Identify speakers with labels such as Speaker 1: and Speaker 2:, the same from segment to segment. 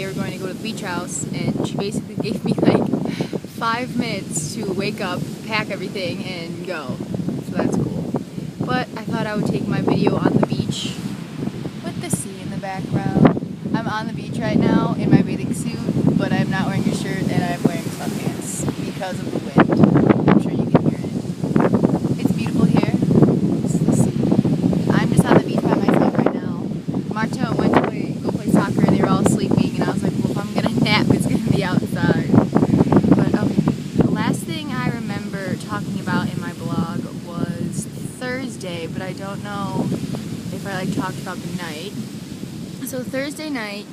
Speaker 1: they were going to go to the beach house, and she basically gave me like 5 minutes to wake up, pack everything, and go. So that's cool. But I thought I would take my video on the beach with the sea in the background. I'm on the beach right now in my bathing suit, but I'm not wearing a shirt and I'm wearing sweatpants because of the wind. I'm sure you can hear it. It's beautiful here. This is the sea. I'm just on the beach by myself right now. Marta went to go play soccer and they were all sleeping, and I was like, well, if I'm gonna nap, it's gonna be outside. But okay, the last thing I remember talking about in my blog was Thursday, but I don't know if I talked about the night. So Thursday night,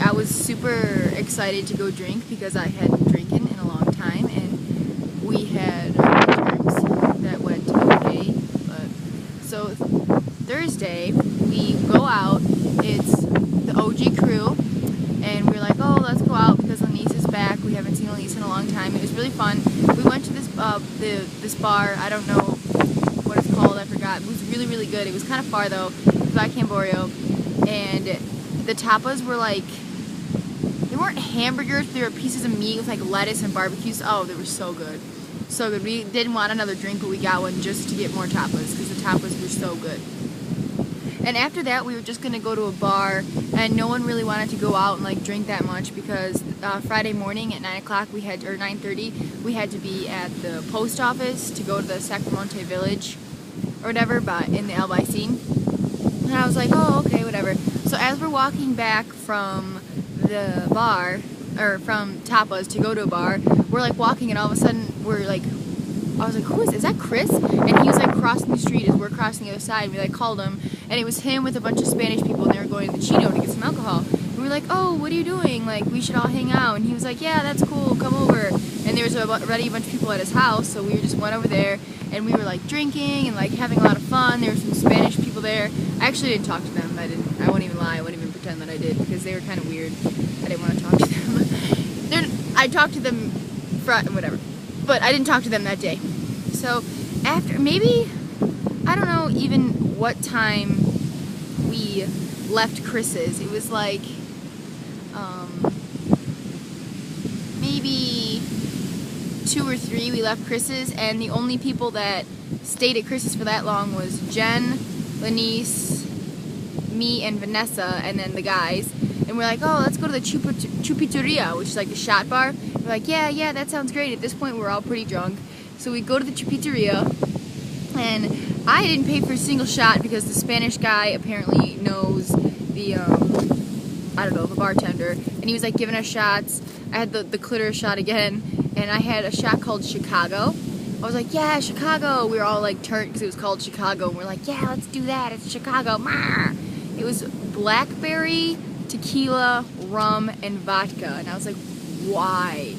Speaker 1: I was super excited to go drink because I hadn't drinking in a long time, and we had terms that went okay. But so Thursday we go out. It's the OG crew, and we're like, oh, let's go out because Elise is back. We haven't seen Elise in a long time. It was really fun. We went to this this bar. I don't know what it's called. I forgot. It was really, really good. It was kind of far though. It was by Camborio. And the tapas were like, they weren't hamburgers, but they were pieces of meat with like lettuce and barbecues. Oh, they were so good. So good. We didn't want another drink, but we got one just to get more tapas because the tapas were so good. And after that, we were just going to go to a bar, and no one really wanted to go out and like drink that much because Friday morning at 9 o'clock or 9:30, we had to be at the post office to go to the Sacramonte Village or whatever, but in the Albaicin. And I was like, oh, okay, whatever. So as we're walking back from the bar, or from Tapas to go to a bar, we're like walking, and all of a sudden we're like, I was like, who is that Chris? And he was like crossing the street as we're crossing the other side, and we like called him, and it was him with a bunch of Spanish people, and they were going to the Chino to get some alcohol. And we were like, oh, what are you doing? Like, we should all hang out. And he was like, yeah, that's cool, come over. And there was already a bunch of people at his house, so we just went over there, and we were like drinking and like having a lot of fun. There were some Spanish people there. I actually didn't talk to them. I won't even lie. I wouldn't even pretend that I did because they were kind of weird. I didn't want to talk to them. I talked to them whatever, but I didn't talk to them that day. So after maybe, I don't know even what time we left Chris's. It was like maybe 2 or 3 we left Chris's, and the only people that stayed at Chris's for that long was Jen, Lenice, me, and Vanessa, and then the guys. And we're like, oh, let's go to the Chupiteria, which is like the shot bar. We're like, yeah, that sounds great. At this point, we're all pretty drunk. So we go to the Chupiteria, and I didn't pay for a single shot because the Spanish guy apparently knows the, I don't know, the bartender. And he was like giving us shots. I had the clitoris shot again, and I had a shot called Chicago. I was like, yeah, Chicago. We were all like turned because it was called Chicago, and we're like, yeah, let's do that. It's Chicago. It was blackberry, tequila, rum, and vodka. And I was like, why?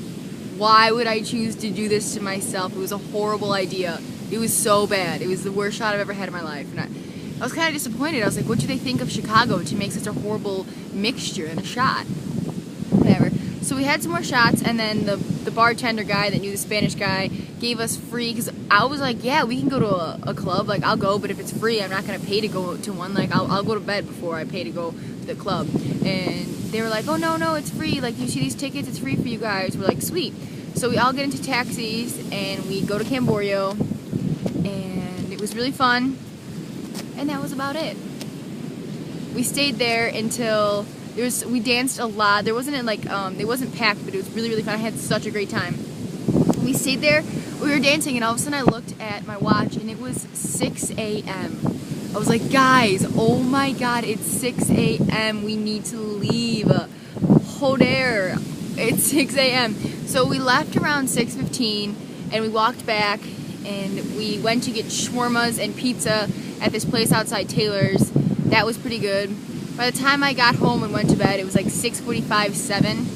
Speaker 1: Why would I choose to do this to myself? It was a horrible idea. It was so bad. It was the worst shot I've ever had in my life. And I was kind of disappointed. I was like, what do they think of Chicago to make such a horrible mixture in a shot? Whatever. So we had some more shots, and then the bartender guy that knew the Spanish guy gave us free, because I was like, yeah, we can go to a club, like I'll go, but if it's free, I'm not going to pay to go to one, like I'll go to bed before I pay to go to the club. And they were like, oh no, it's free, like you see these tickets, it's free for you guys. We're like, sweet. So we all get into taxis, and we go to Camborio, and it was really fun, and that was about it. We stayed there until we danced a lot. There wasn't it wasn't packed, but it was really, really fun. I had such a great time. We stayed there, we were dancing, and all of a sudden I looked at my watch, and it was 6 a.m. I was like, guys, oh my god, it's 6 a.m. We need to leave. Joder, it's 6 a.m. So we left around 6:15, and we walked back, and we went to get shawarmas and pizza at this place outside Taylor's. That was pretty good. By the time I got home and went to bed, it was like 6:45, 7,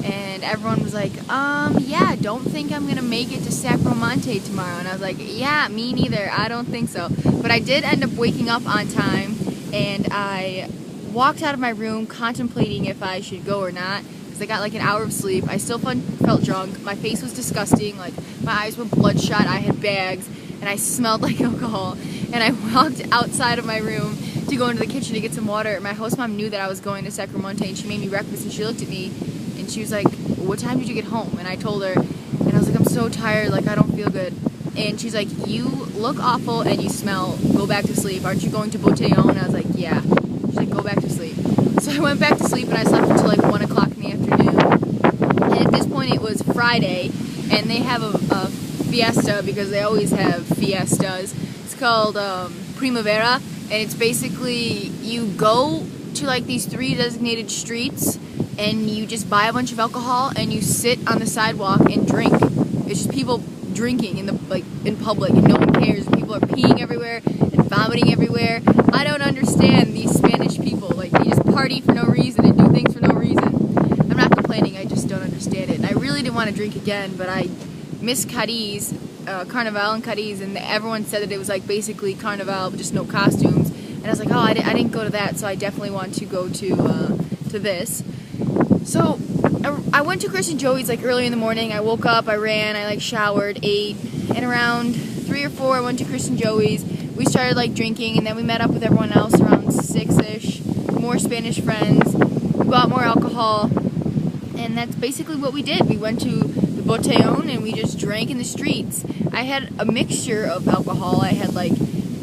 Speaker 1: and everyone was like, yeah, don't think I'm gonna make it to Sacramonte tomorrow. And I was like, yeah, me neither, I don't think so. But I did end up waking up on time, and I walked out of my room contemplating if I should go or not, because I got like an hour of sleep. I still felt drunk. My face was disgusting, like my eyes were bloodshot, I had bags, and I smelled like alcohol. And I walked outside of my room to go into the kitchen to get some water. My host mom knew that I was going to Sacramonte, and she made me breakfast, and she looked at me and she was like, what time did you get home? And I told her, and I was like, I'm so tired, like I don't feel good. And she's like, you look awful and you smell, go back to sleep. Aren't you going to Botellón? And I was like, yeah. She's like, go back to sleep. So I went back to sleep and I slept until like 1 o'clock in the afternoon. And at this point it was Friday, and they have a fiesta, because they always have fiestas. It's called Primavera, and it's basically, you go to like these 3 designated streets and you just buy a bunch of alcohol and you sit on the sidewalk and drink. It's just people drinking in public, and no one cares. People are peeing everywhere and vomiting everywhere. I don't understand these Spanish people. Like, they just party for no reason and do things for no reason. I'm not complaining, I just don't understand it. And I really didn't want to drink again, but I missed Cadiz, Carnival in Cadiz, and everyone said that it was like basically Carnival but just no costumes. And I was like, oh, I didn't go to that, so I definitely want to go to this. So I went to Chris and Joey's like early in the morning. I woke up, I ran, I like showered, ate, and around 3 or 4 I went to Chris and Joey's. We started like drinking, and then we met up with everyone else around 6-ish, more Spanish friends. We bought more alcohol, and that's basically what we did. We went to the Botellón and we just drank in the streets. I had a mixture of alcohol. I had like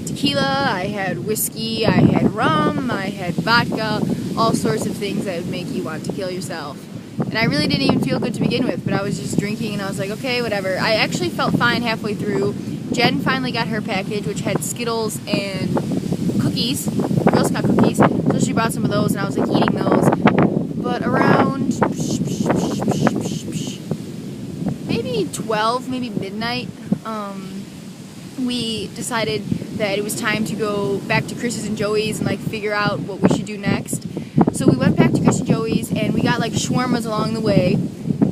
Speaker 1: tequila, I had whiskey, I had rum, I had vodka, all sorts of things that would make you want to kill yourself. And I really didn't even feel good to begin with, but I was just drinking and I was like, okay, whatever. I actually felt fine halfway through. Jen finally got her package, which had Skittles and cookies, Girl Scout cookies, so she brought some of those and I was like eating those. But around maybe 12, maybe midnight, we decided that it was time to go back to Chris's and Joey's and like figure out what we should do next. So we went back to Chris and Joey's and we got like shawarmas along the way.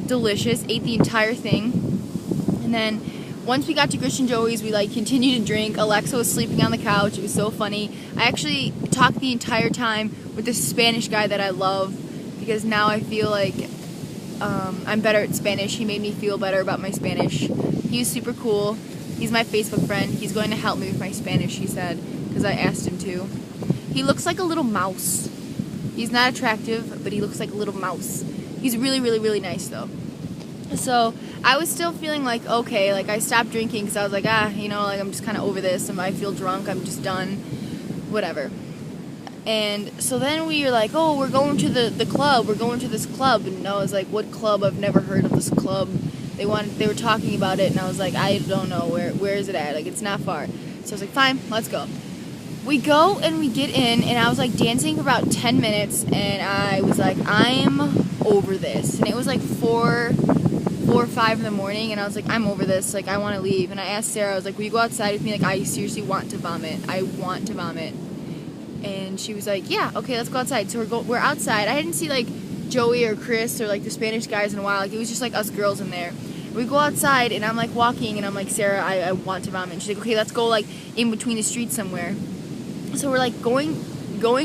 Speaker 1: Delicious. Ate the entire thing. And then once we got to Chris and Joey's, we like continued to drink. Alexa was sleeping on the couch. It was so funny. I actually talked the entire time with this Spanish guy that I love, because now I feel like I'm better at Spanish. He made me feel better about my Spanish. He was super cool. He's my Facebook friend. He's going to help me with my Spanish, he said, because I asked him to. He looks like a little mouse. He's not attractive, but he looks like a little mouse. He's really, really, really nice, though. So I was still feeling like, okay, like I stopped drinking because I was like, you know, like I'm just kind of over this. And I feel drunk. I'm just done. Whatever. And so then we were like, oh, we're going to the club. We're going to this club. And I was like, what club? I've never heard of this club. They were talking about it, and I was like, I don't know, where is it at? Like, it's not far. So I was like, fine, let's go. We go and we get in, and I was like dancing for about 10 minutes, and I was like, I'm over this. And it was like 4 or 5 in the morning, and I was like, I'm over this. Like, I want to leave. And I asked Sarah, I was like, will you go outside with me? Like, I seriously want to vomit. I want to vomit. And she was like, yeah, okay, let's go outside. So we're outside. I didn't see like Joey or Chris or like the Spanish guys in a while. Like, it was just like us girls in there. We go outside, and I'm like walking, and I'm like, Sarah, I want to vomit. And she's like, okay, let's go like in between the streets somewhere. So we're like going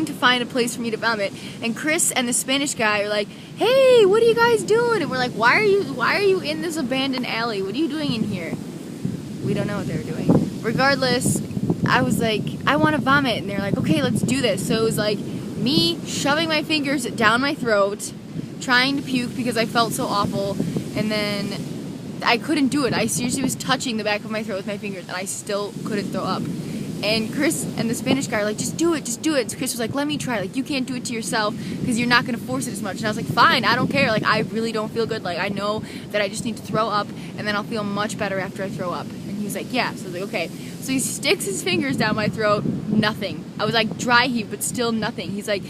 Speaker 1: to find a place for me to vomit, and Chris and the Spanish guy are like, hey, what are you guys doing? And we're like, why are you in this abandoned alley? What are you doing in here? We don't know what they were doing. Regardless, I was like, I want to vomit, and they're like, okay, let's do this. So it was like me shoving my fingers down my throat, trying to puke because I felt so awful, and then I couldn't do it. I seriously was touching the back of my throat with my fingers, and I still couldn't throw up. And Chris and the Spanish guy are like, just do it, just do it. So Chris was like, let me try. Like, you can't do it to yourself because you're not going to force it as much. And I was like, fine, I don't care. Like, I really don't feel good. Like, I know that I just need to throw up, and then I'll feel much better after I throw up. And he was like, yeah. So I was like, okay. So he sticks his fingers down my throat. Nothing. I was like, dry heave, but still nothing. He's like,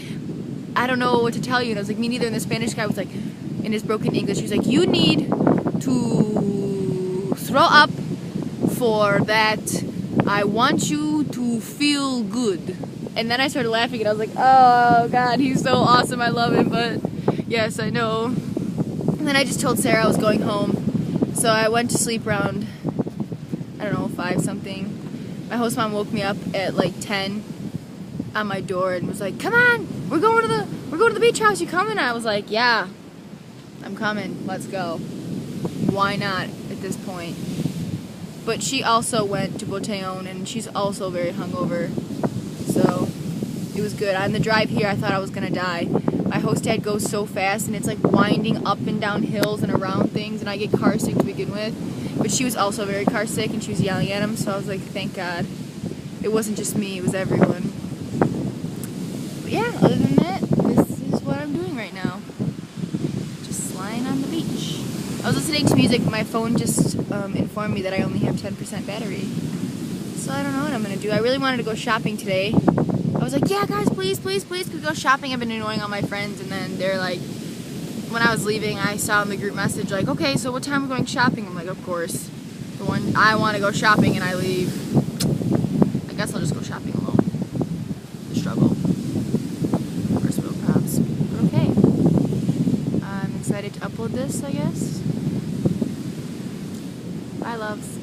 Speaker 1: I don't know what to tell you. And I was like, me neither. And the Spanish guy was like, in his broken English, he was like, you need to throw up for that. I want you to feel good. And then I started laughing, and I was like, oh God, he's so awesome, I love him, but yes, I know. And then I just told Sarah I was going home. So I went to sleep around, I don't know, 5 something. My host mom woke me up at like 10 on my door and was like, come on, we're going to the beach house, you coming? And I was like, yeah, I'm coming, let's go. Why not at this point? But she also went to Botellón, and she's also very hungover. So It was good. On the drive here, I thought I was gonna die. My host dad goes so fast, and it's like winding up and down hills and around things, and I get car sick to begin with. But she was also very car sick, and she was yelling at him, so I was like, thank God. It wasn't just me, it was everyone. But yeah, other than that, this is what I'm doing right now. Just lying on the beach. I was listening to music, my phone just informed me that I only have 10% battery. So I don't know what I'm gonna do. I really wanted to go shopping today. I was like, yeah guys, please, please, please, could we go shopping? I've been annoying all my friends, and then they're like, when I was leaving, I saw in the group message like, okay, so what time are we going shopping? I'm like, of course. The one I want to go shopping and I leave. I guess I'll just go shopping alone. The struggle. First world problems. But okay. I'm excited to upload this, I guess. Bye, loves.